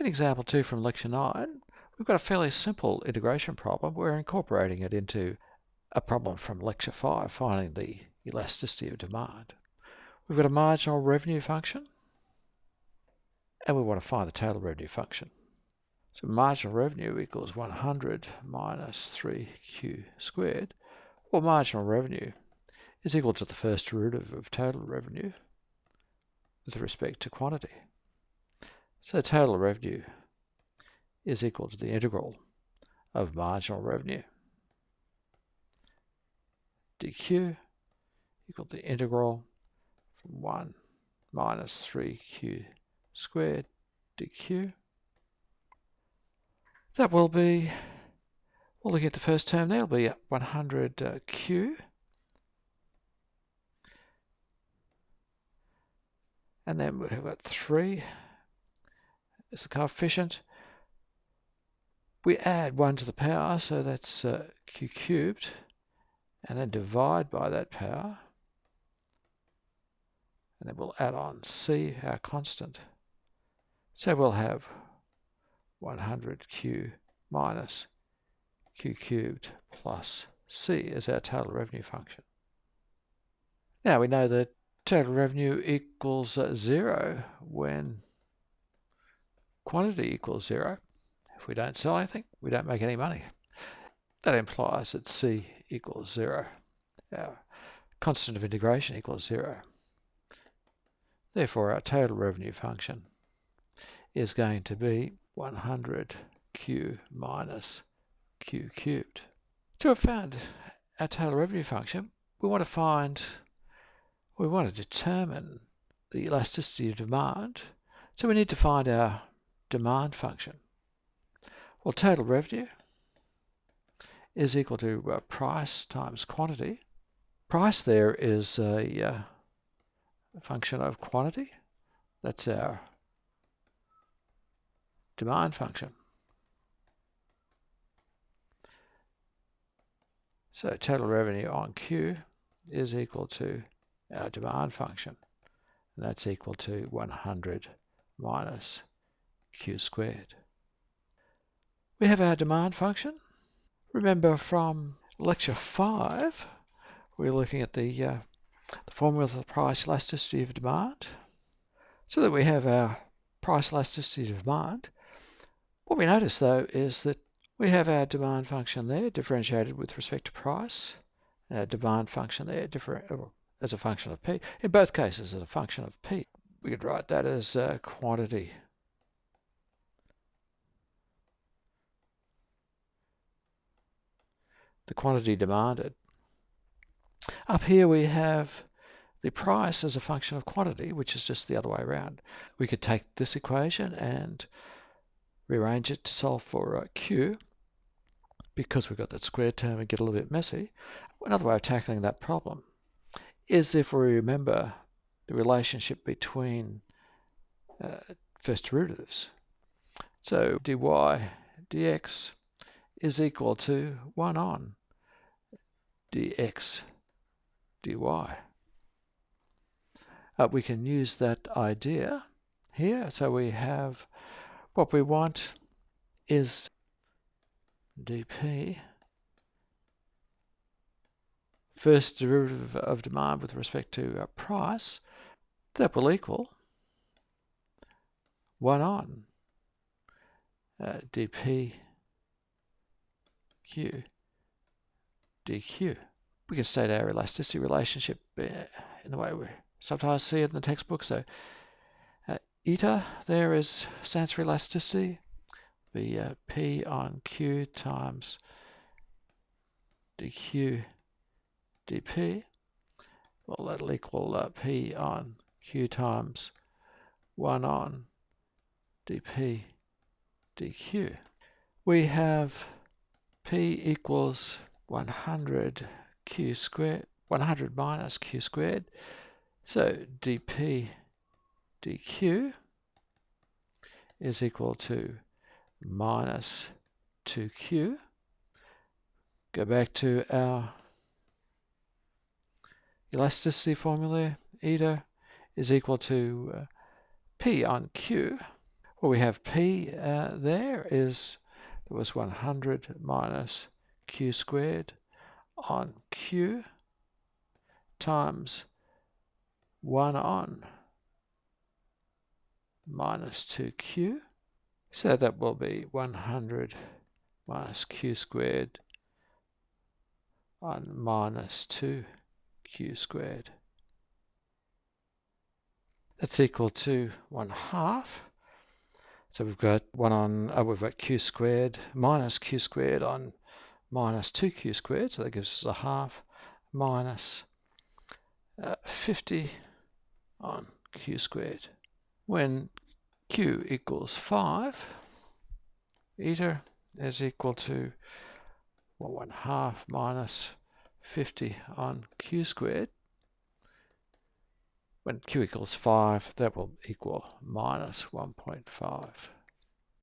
In example 2 from lecture 9, we've got a fairly simple integration problem. We're incorporating it into a problem from lecture 5, finding the elasticity of demand. We've got a marginal revenue function, and we want to find the total revenue function. So marginal revenue equals 100 minus 3q squared, or marginal revenue is equal to the first derivative of total revenue with respect to quantity. So total revenue is equal to the integral of marginal revenue dq equal to the integral from 1 minus 3q squared dq. That will be, we'll look at the first term there, will be 100q, and then we've got 3 as the coefficient. We add 1 to the power, so that's q cubed, and then divide by that power, and then we'll add on c, our constant. So we'll have 100q minus q cubed plus c as our total revenue function. Now we know that total revenue equals 0 when quantity equals 0. If we don't sell anything, we don't make any money. That implies that c equals 0. Our constant of integration equals 0. Therefore, our total revenue function is going to be 100q minus q cubed. To have found our total revenue function, we want to determine the elasticity of demand. So we need to find our demand function. Well, total revenue is equal to price times quantity. Price there is a function of quantity. That's our demand function. So total revenue on Q is equal to our demand function, and that's equal to 100 minus Q squared. We have our demand function. Remember from lecture 5, we're looking at the formula for the price elasticity of demand. So that we have our price elasticity of demand. What we notice though is that we have our demand function there differentiated with respect to price, and our demand function there as a function of P. In both cases as a function of P. We could write that as quantity. The quantity demanded. Up here we have the price as a function of quantity, which is just the other way around. We could take this equation and rearrange it to solve for Q, because we've got that square term and get a little bit messy. Another way of tackling that problem is if we remember the relationship between first derivatives. So dy dx is equal to 1 on dx dy. We can use that idea here. So we have what we want is dp, first derivative of demand with respect to price, that will equal 1 on dp q dq. We can state our elasticity relationship in the way we sometimes see it in the textbook. So eta there stands for elasticity, be P on Q times dq dp. Well, that'll equal P on Q times 1 on dp dq. We have P equals 100 Q squared, 100 minus Q squared. So dp dq is equal to minus 2q. Go back to our elasticity formula. Eta is equal to P on Q. Well, we have P there was 100 minus Q squared on Q times 1 on minus 2Q. So that will be 100 minus Q squared on minus 2Q squared. That's equal to 1/2. So we've got we've got Q squared minus Q squared on minus 2Q squared, so that gives us 1/2 minus 50 on Q squared. When Q equals 5, eta is equal to 1/2 minus 50 on Q squared. When Q equals 5, that will equal minus 1.5.